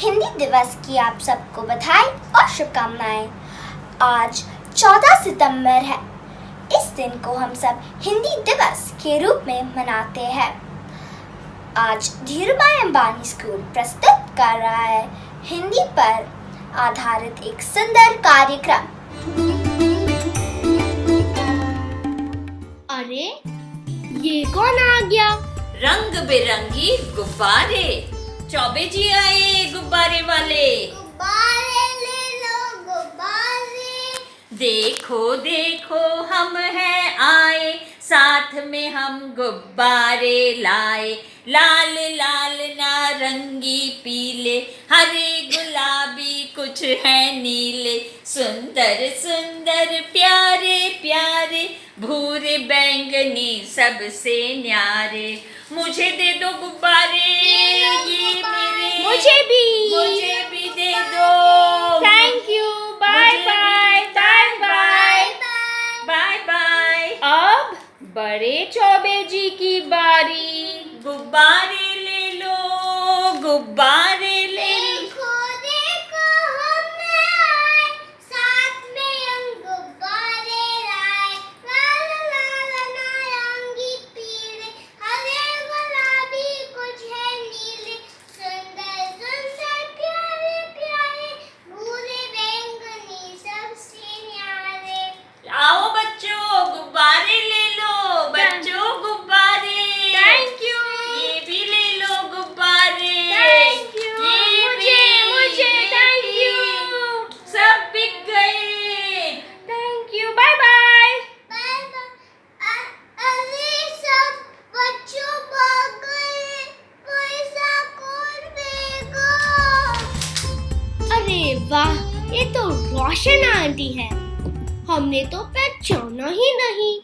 हिंदी दिवस की आप सबको बधाई और शुभकामनाएं। आज 14 सितंबर है। इस दिन को हम सब हिंदी दिवस के रूप में मनाते हैं। आज धीरूभाई अंबानी स्कूल प्रस्तुत कर रहा है हिंदी पर आधारित एक सुंदर कार्यक्रम। अरे ये कौन आ गया? रंग बिरंगी गुब्बारे। चौबे जी आए गुब्बारे वाले। गुब्बारे ले लो गुब्बारे। देखो देखो हम हैं आए, साथ में हम गुब्बारे लाए। लाल लाल नारंगी पीले, हरे गुलाबी कुछ है नीले। सुंदर सुंदर प्यारे प्यारे, भूरे बैंगनी सबसे न्यारे। मुझे दे दो गुब्बारे, ये मेरे। मुझे भी दे दो। Thank you. Bye bye bye bye bye bye. अब बड़े चौबे जी की बारी। गुब्बारे ले लो, गुब्बारे ले लो। देखो हम आए, साथ में हम गुब्बारे लाए। लाल लाल नारंगी पीले, हरे गुलाबी कुछ है नीले। सुंदर सुंदर प्यारे प्यारे, भूरे बैंगनी सबसे न्यारे। आओ बच्चों गुब्बारे ले लो, बच्चों गुब्बारे। Thank you. ये भी ले लो गुब्बारे। Thank you. ये मुझे थैंक यू। सब बिक गए। Thank you. Bye bye. अरे सब बच्चों भाग गए, पैसा कौन देगा? अरे वाह, ये तो रोशन आंटी है। हमने तो पहचाना ही नहीं।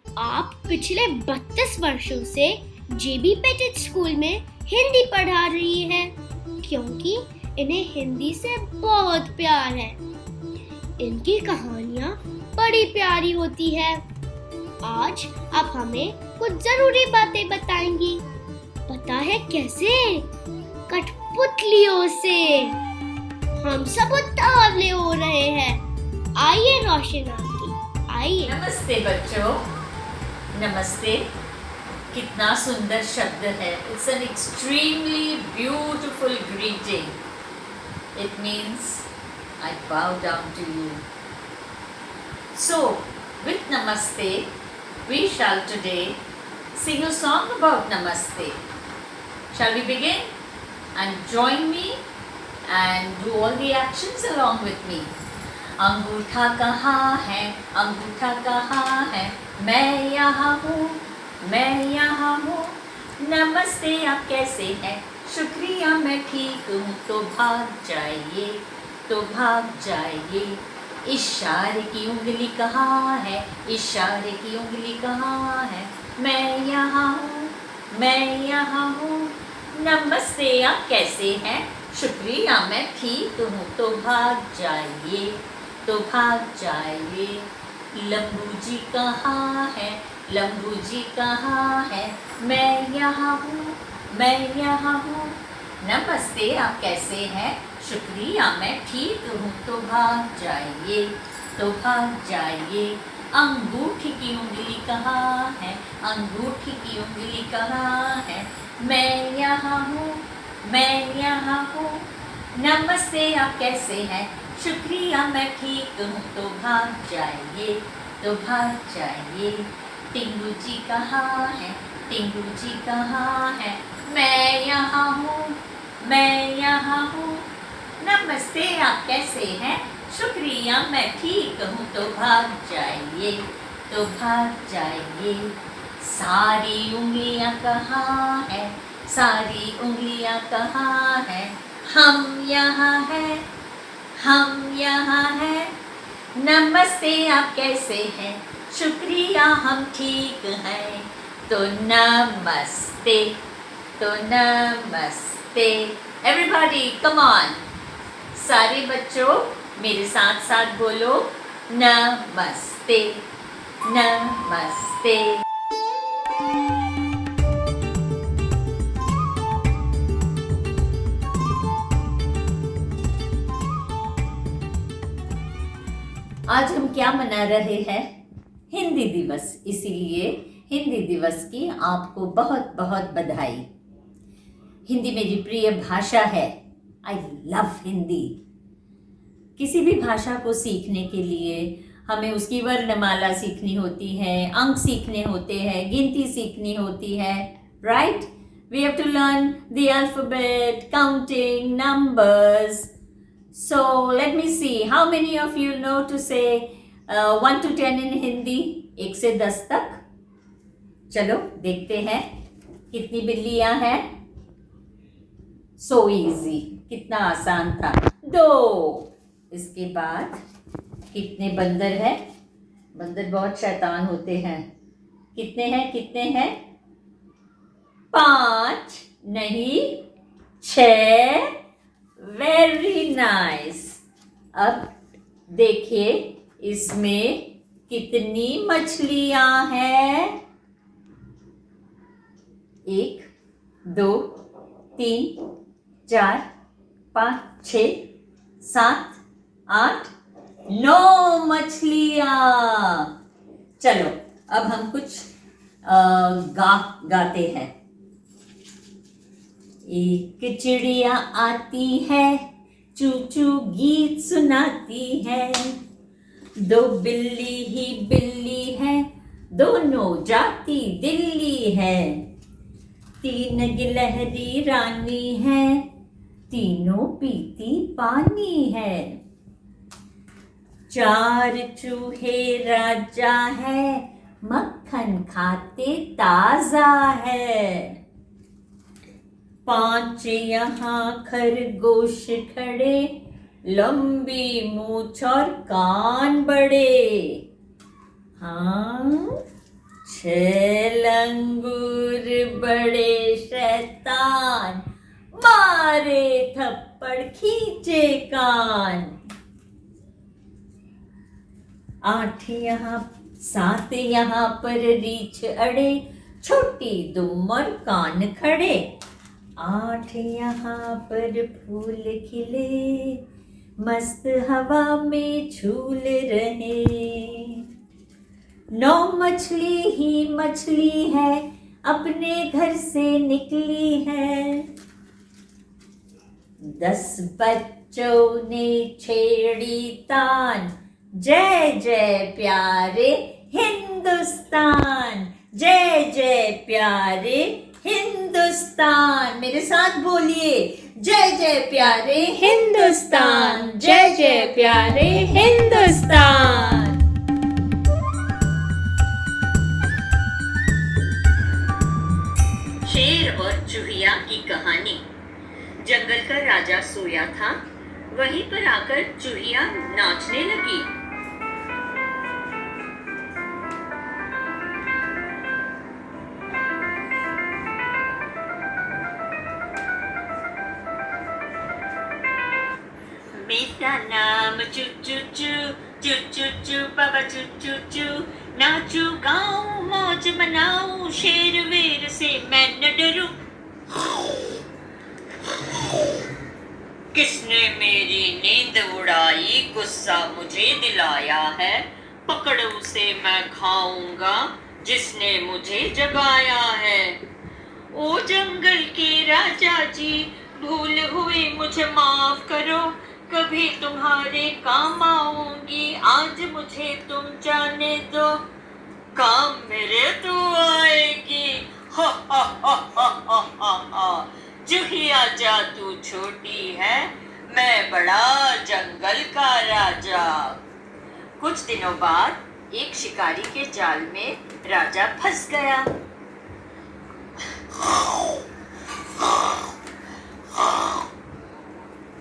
आप पिछले 32 वर्षों से जेबी पेटेट स्कूल में हिंदी पढ़ा रही है, क्योंकि इन्हें हिंदी से बहुत प्यार है। इनकी कहानियाँ बड़ी प्यारी होती है। आज आप हमें कुछ जरूरी बातें बताएंगी। पता है कैसे? कठपुतलियों से। हम सब उतावले हो रहे हैं। आइए रोशन आंटी, आइए। नमस्ते बच्चों, नमस्ते। कितना सुंदर शब्द है। It's an extremely beautiful greeting. It means I bow down to you. So, with Namaste, we shall today sing a song about Namaste. Shall we begin? And join me and do all the actions along with me. अंगूठा कहाँ है, अंगूठा कहाँ है, मैं यहाँ हूँ, मैं यहाँ हूँ। नमस्ते आप कैसे हैं, शुक्रिया मैं ठीक हूँ। तो भाग जाइए, तो भाग जाइए। इशारे की उंगली कहाँ है, इशारे की उंगली कहाँ है, मैं यहाँ हूँ, मैं यहाँ हूँ। नमस्ते आप कैसे हैं, शुक्रिया मैं ठीक हूँ। तो भाग जाइए, तो भाग जाइए। लंबू जी कहाँ है, लंबू जी कहाँ है, मैं यहाँ हूँ, मैं यहाँ हूँ। नमस्ते आप कैसे हैं, शुक्रिया मैं ठीक हूँ। तो भाग जाइए, तो भाग जाइए। अंगूठी की उंगली कहाँ है, अंगूठी की उंगली कहाँ है, मैं यहाँ हूँ, मैं यहाँ हूँ। नमस्ते आप कैसे हैं, शुक्रिया मैं ठीक हूँ। तो भाग जाइए, तो भाग जाइए। टिंगू जी कहाँ है, टिंगू जी कहाँ है, मैं यहाँ हूँ, मैं यहाँ हूँ। नमस्ते आप कैसे हैं, शुक्रिया मैं ठीक हूँ। तो भाग जाइए, तो भाग जाइए। सारी उंगलियाँ कहाँ है, सारी उंगलियाँ कहाँ है, हम यहाँ हैं, हम यहाँ हैं। नमस्ते आप कैसे हैं, शुक्रिया हम ठीक हैं। तो नमस्ते, तो नमस्ते। Everybody come on. सारे बच्चों मेरे साथ साथ बोलो नमस्ते, नमस्ते। आज हम क्या मना रहे हैं? हिंदी दिवस। इसीलिए हिंदी दिवस की आपको बहुत बहुत बधाई। हिंदी मेरी प्रिय भाषा है। I love Hindi. किसी भी भाषा को सीखने के लिए हमें उसकी वर्णमाला सीखनी होती है, अंक सीखने होते हैं, गिनती सीखनी होती है, right? We have to learn the alphabet, counting, numbers. So let me see, how many of you know to say 1 to 10 in Hindi? 1 से 10 तक। चलो देखते हैं कितनी बिल्लियां हैं। So easy, कितना आसान था। 2। इसके बाद कितने बंदर हैं? बंदर बहुत शैतान होते हैं। कितने हैं? 5 नहीं, 6। Very nice. अब देखिए इसमें कितनी मछलियां हैं। 1 2 3 4 5 6 7 8 9 मछलियां। चलो अब हम कुछ गाते हैं। एक चिड़िया आती है, चू चू गीत सुनाती है। 2 बिल्ली ही बिल्ली है, दोनों जाती दिल्ली है। 3 गिलहरी रानी है, तीनों पीती पानी है। 4 चूहे राजा है, मक्खन खाते ताजा है। 5 यहाँ खरगोश खड़े, लंबी मूंछ और कान बड़े। हाँ, 6 लंगूर बड़े शैतान, मारे थप्पड़ खींचे कान। 7 यहाँ पर रीछ अड़े, छोटी दुम और कान खड़े। 8 यहाँ पर फूल खिले, मस्त हवा में झूल रहे। 9 मछली ही मछली है, अपने घर से निकली है। 10 बच्चों ने छेड़ी तान, जय जय प्यारे हिंदुस्तान, जय जय प्यारे हिंदुस्तान। मेरे साथ बोलिए, जय जय प्यारे हिंदुस्तान, जय जय प्यारे हिंदुस्तान। शेर और चूहिया की कहानी। जंगल का राजा सोया था, वहीं पर आकर चूहिया नाचने लगी। मेरा नाम चू चू चू, चू चू चू बाबा चू चू चू। नाचू गाऊं मौज मनाऊं, शेर वेर से मैं न डरूं। किसने मेरी नींद उड़ाई, गुस्सा मुझे दिलाया है। पकड़ उसे मैं खाऊंगा, जिसने मुझे जगाया है। ओ जंगल के राजा जी, भूल हुई मुझे माफ करो। कभी तुम्हारे काम आऊंगी, आज मुझे तुम जाने दो। काम मेरे तो आएगी, हा हा हा हा हा हा हा। चूहिया जा तू छोटी है, मैं बड़ा जंगल का राजा। कुछ दिनों बाद एक शिकारी के जाल में राजा फंस गया।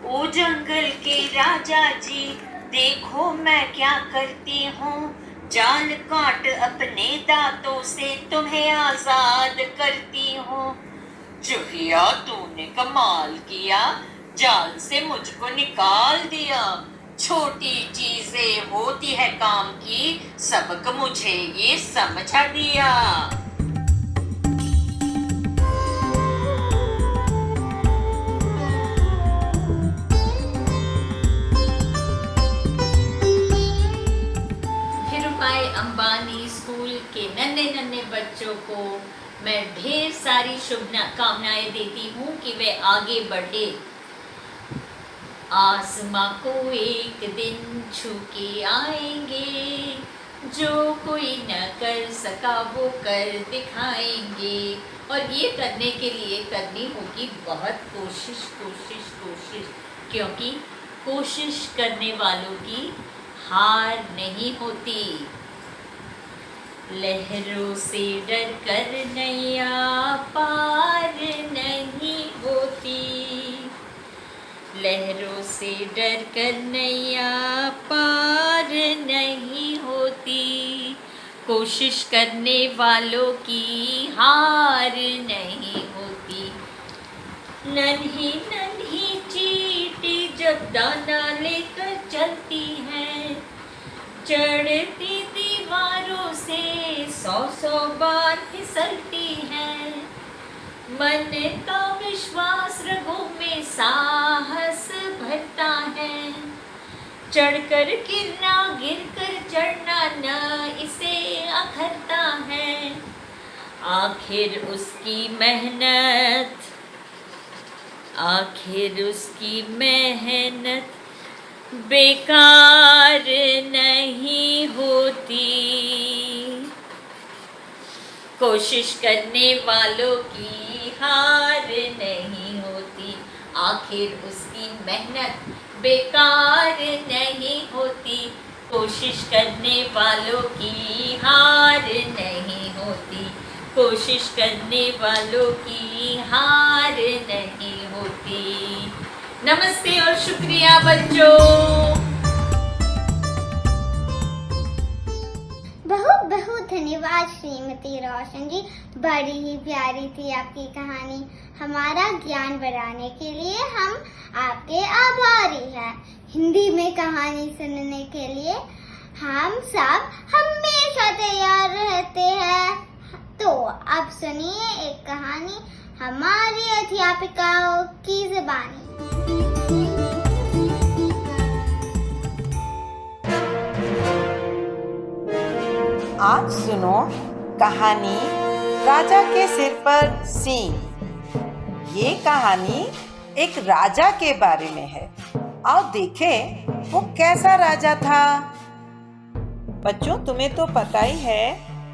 ओ जंगल के राजा जी, देखो मैं क्या करती हूँ। जाल काट अपने दांतों से तुम्हें आजाद करती हूँ। चूहिया तूने कमाल किया, जाल से मुझको निकाल दिया। छोटी चीजें होती है काम की, सबक मुझे ये समझा दिया। मैं ढेर सारी कामनाएं देती हूँ कि वे आगे बढ़े, आसमां को एक दिन छू के आएंगे, जो कोई न कर सका वो कर दिखाएंगे। और ये करने के लिए करनी होगी बहुत कोशिश कोशिश कोशिश, क्योंकि कोशिश करने वालों की हार नहीं होती। लहरों से डर कर नैया पार नहीं होती, लहरों से डर कर नैया पार नहीं होती, कोशिश करने वालों की हार नहीं होती। नन्ही नन्ही चींटी जब दाना लेकर चलती है, चढ़ती दीवारों से 100 बार फिसलती है, मन का विश्वास रगों में साहस भरता है, चढ़कर गिरना गिरकर चढ़ना न इसे अखरता है, आखिर उसकी मेहनत बेकार नहीं होती, कोशिश करने वालों की हार नहीं होती, आखिर उसकी मेहनत बेकार नहीं होती, कोशिश करने वालों की हार नहीं होती, कोशिश करने वालों की हार नहीं होती। नमस्ते और शुक्रिया बच्चों। बहुत बहुत धन्यवाद श्रीमती रोशन जी, बड़ी ही प्यारी थी आपकी कहानी। हमारा ज्ञान बढ़ाने के लिए हम आपके आभारी हैं। हिंदी में कहानी सुनने के लिए हम सब हमेशा तैयार रहते हैं। तो अब सुनिए एक कहानी हमारी अध्यापिकाओं की ज़ुबानी। आज सुनो कहानी राजा के सिर पर सींग। ये कहानी एक राजा के बारे में है। आओ देखें वो कैसा राजा था। बच्चों, तुम्हें तो पता ही है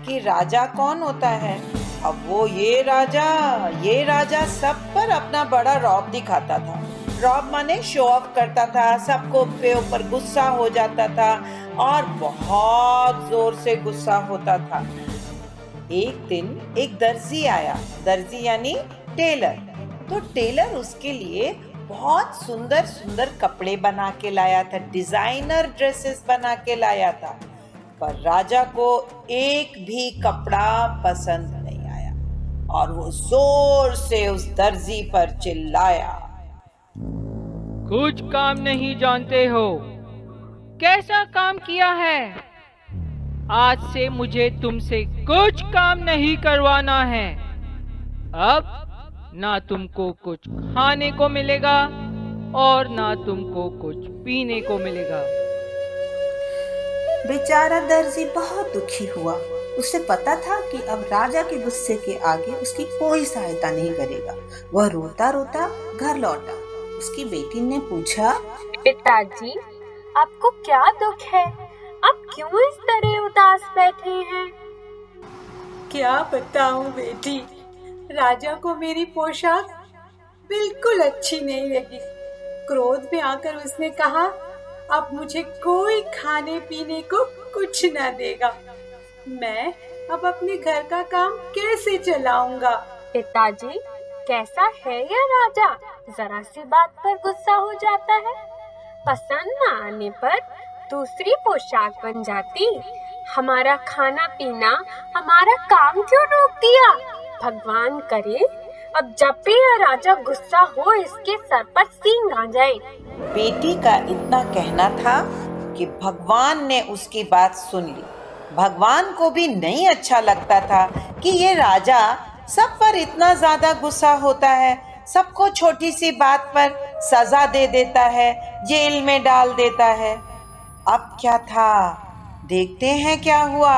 कि राजा कौन होता है। अब वो ये राजा सब पर अपना बड़ा रौब दिखाता था। रौब माने शो ऑफ करता था, सबको पे ऊपर गुस्सा हो जाता था और बहुत जोर से गुस्सा होता था। एक दिन एक दर्जी आया, दर्जी यानी टेलर। तो टेलर उसके लिए बहुत सुंदर सुंदर कपड़े बना के लाया था, डिजाइनर ड्रेसेस बना के लाया था। पर राजा को एक भी कपड़ा पसंद नहीं आया और वो जोर से उस दर्जी पर चिल्लाया, कुछ काम नहीं जानते हो, कैसा काम किया है? आज से मुझे तुमसे कुछ काम नहीं करवाना है। अब ना तुमको कुछ खाने को मिलेगा और ना तुमको कुछ पीने को मिलेगा। बेचारा दर्जी बहुत दुखी हुआ। उसे पता था कि अब राजा के गुस्से के आगे उसकी कोई सहायता नहीं करेगा। वह रोता रोता घर लौटा। उसकी बेटी ने पूछा, पिताजी, आपको क्या दुख है? आप क्यों इस तरह उदास बैठे हैं? क्या बताऊं बेटी, राजा को मेरी पोशाक बिल्कुल अच्छी नहीं लगी। क्रोध में आकर उसने कहा, अब मुझे कोई खाने पीने को कुछ न देगा। मैं अब अपने घर का काम कैसे चलाऊंगा? पिताजी, कैसा है यह राजा? जरा सी बात पर गुस्सा हो जाता है। पसंद न आने पर दूसरी पोशाक बन जाती। हमारा खाना पीना, हमारा काम क्यों रोक दिया? भगवान करे अब जब भी यह राजा गुस्सा हो इसके सर पर सींग आ जाए। बेटी का इतना कहना था कि भगवान ने उसकी बात सुन ली। भगवान को भी नहीं अच्छा लगता था कि ये राजा सब पर इतना ज्यादा गुस्सा होता है, सबको छोटी सी बात पर सजा दे देता है, जेल में डाल देता है। अब क्या था, देखते हैं क्या हुआ।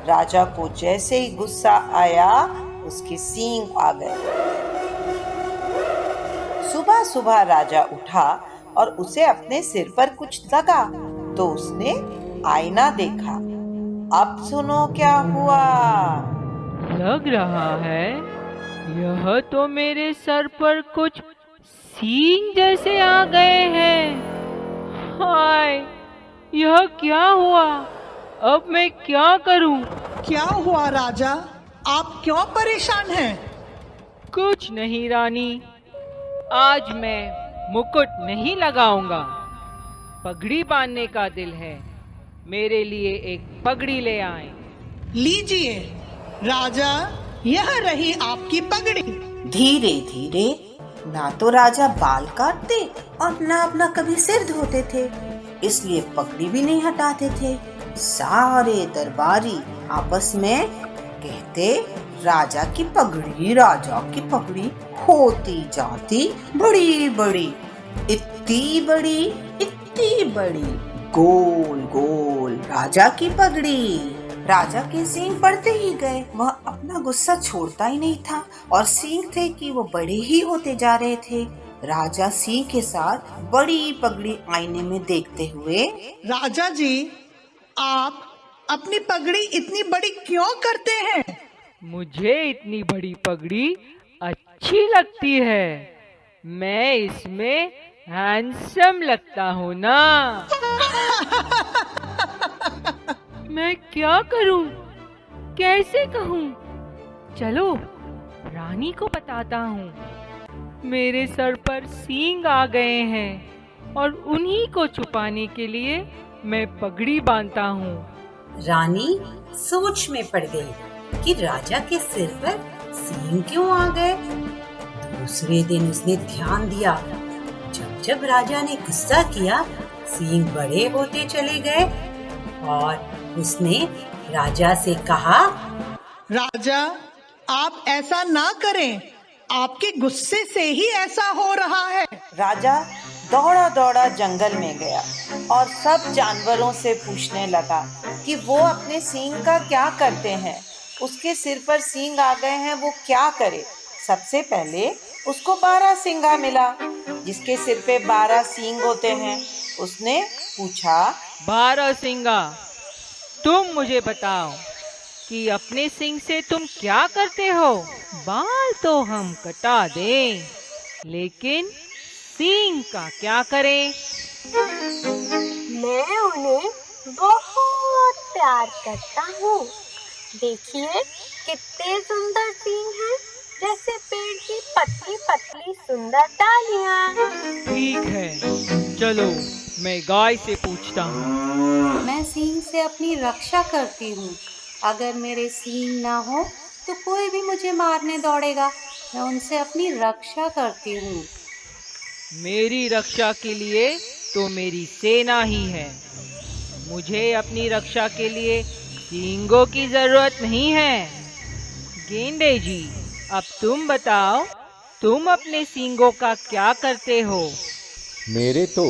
राजा को जैसे ही गुस्सा आया उसके सींग आ गए। सुबह सुबह राजा उठा और उसे अपने सिर पर कुछ लगा तो उसने आईना देखा। अब सुनो क्या हुआ। लग रहा है यह तो मेरे सर पर कुछ सींग जैसे आ गए हैं। हाय, यह क्या हुआ? अब मैं क्या करूं? क्या हुआ राजा? आप क्यों परेशान हैं? कुछ नहीं रानी, आज मैं मुकुट नहीं लगाऊंगा। पगड़ी बांधने का दिल है, मेरे लिए एक पगड़ी ले आए। लीजिए राजा, यह रही आपकी पगड़ी। धीरे धीरे ना तो राजा बाल काटते और ना अपना कभी सिर धोते थे, इसलिए पगड़ी भी नहीं हटाते थे। सारे दरबारी आपस में कहते, राजा की पगड़ी होती जाती बड़ी बड़ी, इतनी बड़ी, गोल गोल राजा की पगड़ी। राजा के सींग बढ़ते ही गए, वह अपना गुस्सा छोड़ता ही नहीं था और सींग थे कि वो बड़े ही होते जा रहे थे। राजा सींग के साथ बड़ी पगड़ी आईने में देखते हुए, राजा जी, आप अपनी पगड़ी इतनी बड़ी क्यों करते हैं? मुझे इतनी बड़ी पगड़ी अच्छी लगती है, मैं इसमें हैंडसम लगता हूँ ना। मैं क्या करूं? कैसे कहूं? चलो रानी को बताता हूँ। मेरे सर पर सींग आ गए हैं और उन्हीं को छुपाने के लिए मैं पगड़ी बांधता हूँ। रानी सोच में पड़ गई कि राजा के सिर पर सींग क्यों आ गए। दूसरे दिन उसने ध्यान दिया, जब राजा ने गुस्सा किया, सींग बड़े होते चले गए और उसने राजा से कहा, राजा, आप ऐसा ना करें, आपके गुस्से से ही ऐसा हो रहा है। राजा दौड़ा दौड़ा जंगल में गया और सब जानवरों से पूछने लगा कि वो अपने सींग का क्या करते हैं। उसके सिर पर सींग आ गए हैं, वो क्या करे। सबसे पहले उसको 12 सींगा मिला, जिसके सिर पे 12 सींग होते हैं। उसने पूछा, 12 सींगा, तुम मुझे बताओ कि अपने सींग से तुम क्या करते हो? बाल तो हम कटा दें, लेकिन सींग का क्या करें? मैं उन्हें बहुत प्यार करता हूँ। देखिए कितने सुंदर सींग हैं, जैसे पेड़ की पतली पतली सुंदर डालियाँ। ठीक है, चलो मैं गाय से पूछता हूँ। मैं सींग से अपनी रक्षा करती हूँ। अगर मेरे सींग ना हो तो कोई भी मुझे मारने दौड़ेगा। मैं उनसे अपनी रक्षा करती हूँ। मेरी रक्षा के लिए तो मेरी सेना ही है। मुझे अपनी रक्षा के लिए सींगों की जरूरत नहीं है। गेंडे जी, अब तुम बताओ, तुम अपने सींगों का क्या करते हो? मेरे तो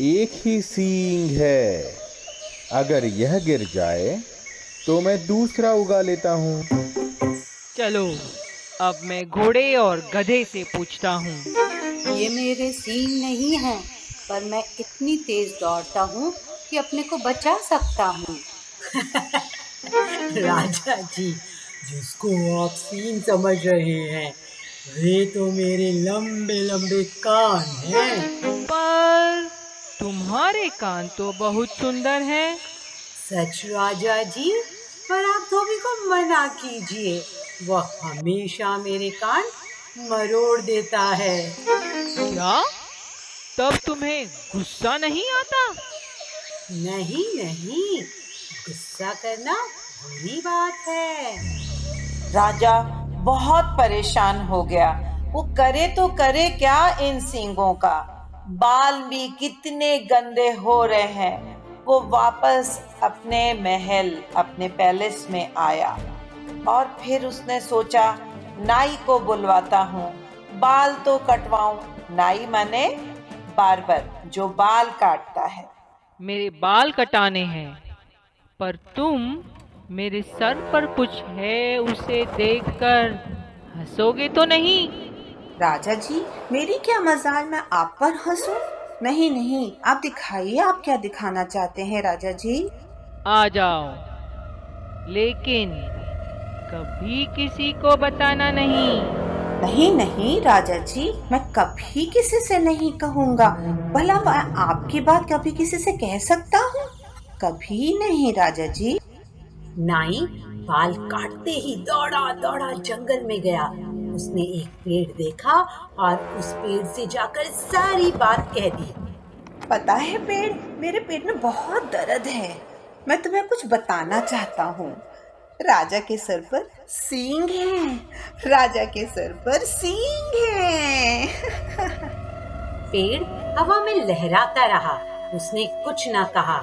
एक ही सींग है। अगर यह गिर जाए तो मैं दूसरा उगा लेता हूँ। चलो अब मैं घोड़े और गधे से पूछता हूँ। ये मेरे सींग नहीं हैं, पर मैं इतनी तेज दौड़ता हूँ कि अपने को बचा सकता हूँ। राजा जी, जिसको आप सींग समझ रहे हैं, वे तो मेरे लंबे लंबे कान हैं। पर तुम्हारे कान तो बहुत सुंदर हैं। सच राजा जी, पर आप धोबी को मना कीजिए, वह हमेशा मेरे कान मरोड़ देता है। क्या? तब तुम्हें गुस्सा नहीं आता? नहीं नहीं, गुस्सा करना बुरी बात है। राजा बहुत परेशान हो गया। वो करे तो करे क्या इन सींगों का। बाल भी कितने गंदे हो रहे हैं। वो वापस अपने महल, अपने पैलेस में आया और फिर उसने सोचा, नाई को बुलवाता हूँ, बाल तो कटवाऊं। नाई माने बार्बर, जो बाल काटता है। मेरे बाल कटाने हैं, पर तुम मेरे सर पर कुछ है, उसे देखकर हंसोगे तो नहीं? राजा जी, मेरी क्या मजाल, मैं आप पर हंसूं? नहीं नहीं, आप दिखाइए, आप क्या दिखाना चाहते हैं राजा जी? आ जाओ, लेकिन कभी किसी को बताना नहीं। नहीं नहीं राजा जी, मैं कभी किसी से नहीं कहूँगा। भला मैं आपकी बात कभी किसी से कह सकता हूँ? कभी नहीं राजा जी। नाई बाल काटते ही दौड़ा दौड़ा जंगल में गया। उसने एक पेड़ देखा और उस पेड़ से जाकर सारी बात कह दी। पता है पेड़, मेरे पेट में बहुत दर्द है। मैं तुम्हें कुछ बताना चाहता हूँ। राजा के सर पर सींग है। राजा के सर पर सींग है। पेड़ हवा में लहराता रहा। उसने कुछ ना कहा।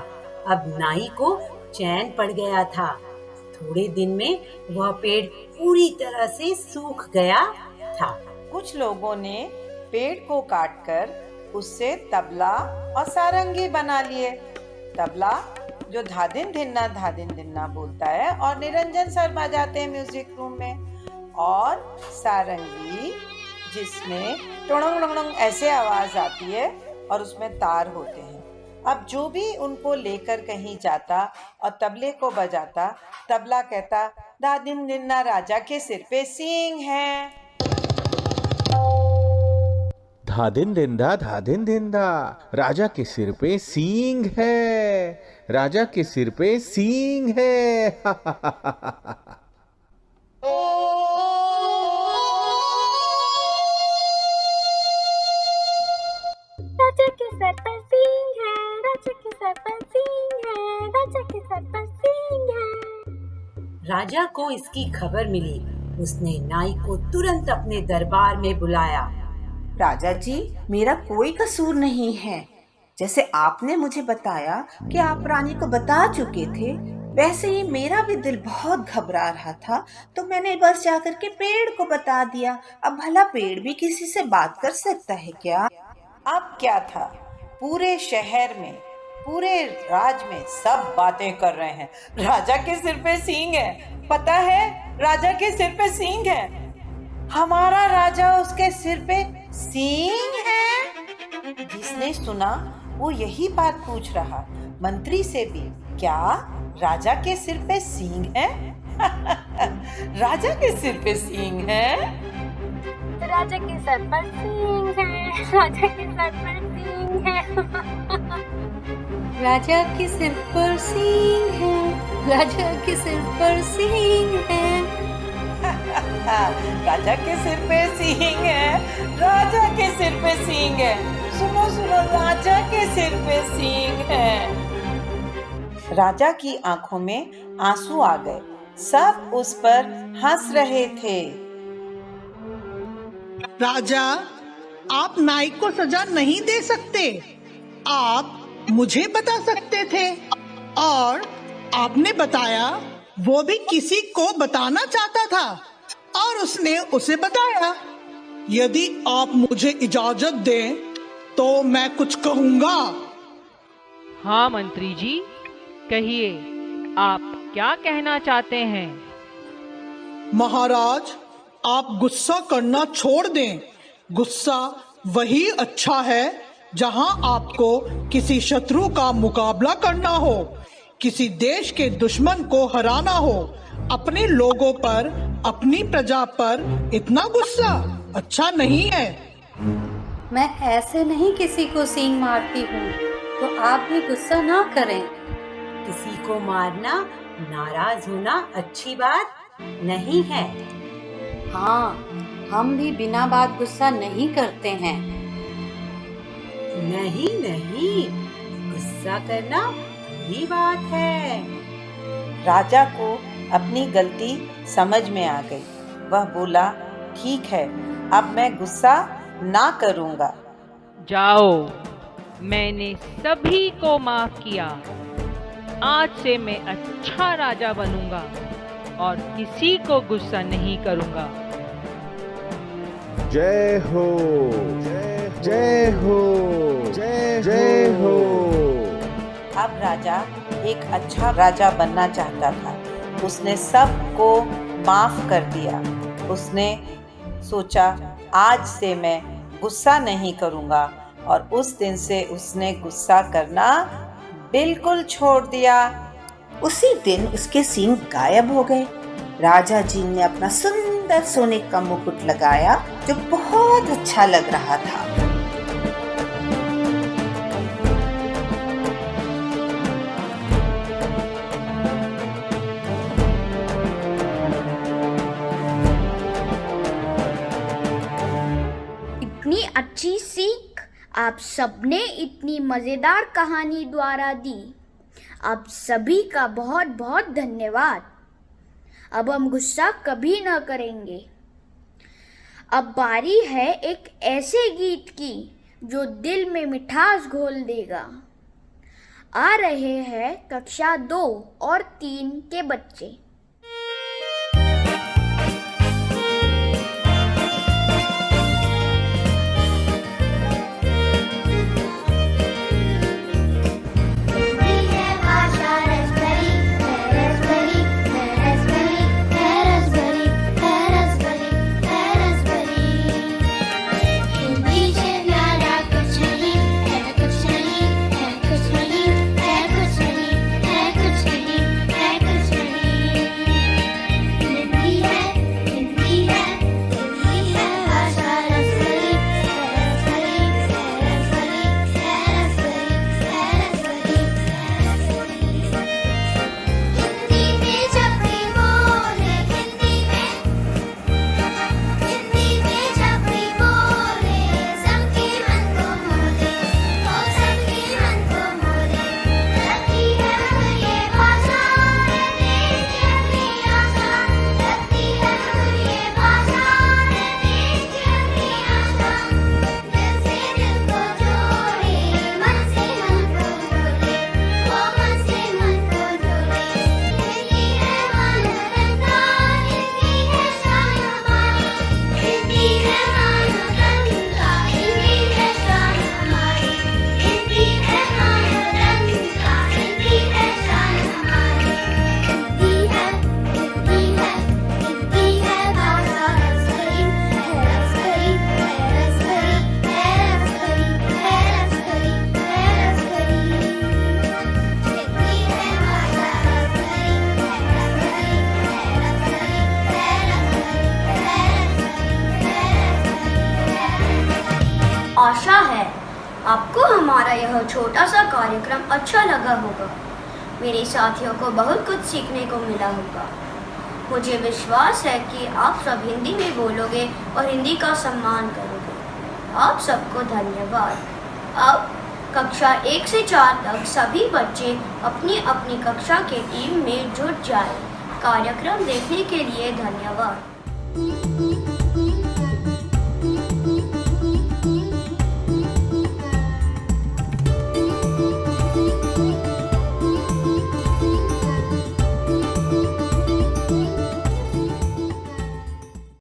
अब नाई को चैन पड़ गया था। थोड़े दिन में वह पेड़ पूरी तरह से सूख गया था। कुछ लोगों ने पेड़ को काटकर उससे तबला और सारंगी बना लिए। तबला जो धादिन धिन्ना बोलता है और निरंजन सर बजाते हैं म्यूजिक रूम में, और सारंगी जिसमें टुणंग टुणंग ऐसे आवाज आती है और उसमें तार होते हैं। अब जो भी उनको लेकर कहीं जाता और तबले को बजाता, तबला कहता, धादिन धिन्ना राजा के सिर पे सींग है। धादिन धिंदा राजा के सिर पे सींग है, राजा के सिर पे सींग है। राजा के सर पर सींग है, राजा के सर पर सींग है, राजा के सर पर सींग है। राजा को इसकी खबर मिली। उसने नाई को तुरंत अपने दरबार में बुलाया। राजा जी, मेरा कोई कसूर नहीं है। जैसे आपने मुझे बताया कि आप रानी को बता चुके थे, वैसे ही मेरा भी दिल बहुत घबरा रहा था, तो मैंने बस जाकर के पेड़ को बता दिया। अब भला पेड़ भी किसी से बात कर सकता है क्या? अब क्या था, पूरे शहर में, पूरे राज में सब बातें कर रहे हैं, राजा के सिर पे सींग है। पता है, राजा के सिर पे सींग है। हमारा राजा, उसके सिर पे सींग है। जिसने सुना वो यही बात पूछ रहा मंत्री से भी, क्या राजा के सिर पे सींग है? राजा के सिर पे सींग है। राजा के सर पर सींग है, राजा के सर पर सींग है। राजा के सिर पर सींग है, राजा के सिर पर सींग है। राजा के सिर पे सींग है, राजा के सिर पे सींग है। सुनो सुनो, राजा के सिर पे सींग है। राजा की आंखों में आंसू आ गए। सब उस पर हंस रहे थे। राजा, आप नाई को सजा नहीं दे सकते। आप मुझे बता सकते थे, और आपने बताया वो भी किसी को बताना चाहता था और उसने उसे बताया। यदि आप मुझे इजाजत दें तो मैं कुछ कहूँगा। हाँ मंत्री जी, कहिए, आप क्या कहना चाहते हैं? महाराज, आप गुस्सा करना छोड़ दें। गुस्सा वही अच्छा है जहां आपको किसी शत्रु का मुकाबला करना हो, किसी देश के दुश्मन को हराना हो। अपने लोगों पर, अपनी प्रजा पर इतना गुस्सा अच्छा नहीं है। मैं ऐसे नहीं किसी को सींग मारती हूँ, तो आप भी गुस्सा ना करें। किसी को मारना, नाराज होना अच्छी बात नहीं है। हाँ, हम भी बिना बात गुस्सा नहीं करते हैं। नहीं नहीं, गुस्सा करना बुरी बात है। राजा को अपनी गलती समझ में आ गई। वह बोला, ठीक है, अब मैं गुस्सा ना करूँगा। जाओ, मैंने सभी को माफ किया। आज से मैं अच्छा राजा बनूंगा और किसी को गुस्सा नहीं करूंगा। जय हो, जय हो, जय हो। अब राजा एक अच्छा राजा बनना चाहता था, उसने सबको माफ कर दिया। उसने सोचा आज से मैं गुस्सा नहीं करूँगा, और उस दिन से उसने गुस्सा करना बिल्कुल छोड़ दिया। उसी दिन उसके सींग गायब हो गए। राजा जी ने अपना सुंदर सोने का मुकुट लगाया जो बहुत अच्छा लग रहा था। इतनी अच्छी सीख आप सबने इतनी मजेदार कहानी द्वारा दी। आप सभी का बहुत बहुत धन्यवाद। अब हम गुस्सा कभी न करेंगे। अब बारी है एक ऐसे गीत की जो दिल में मिठास घोल देगा। आ रहे हैं कक्षा 2 और 3 के बच्चे। आशा है आपको हमारा यह छोटा सा कार्यक्रम अच्छा लगा होगा। मेरे साथियों को बहुत कुछ सीखने को मिला होगा। मुझे विश्वास है कि आप सब हिंदी में बोलोगे और हिंदी का सम्मान करोगे। आप सबको धन्यवाद। अब कक्षा 1 से 4 तक सभी बच्चे अपनी अपनी कक्षा के टीम में जुट जाए। कार्यक्रम देखने के लिए धन्यवाद।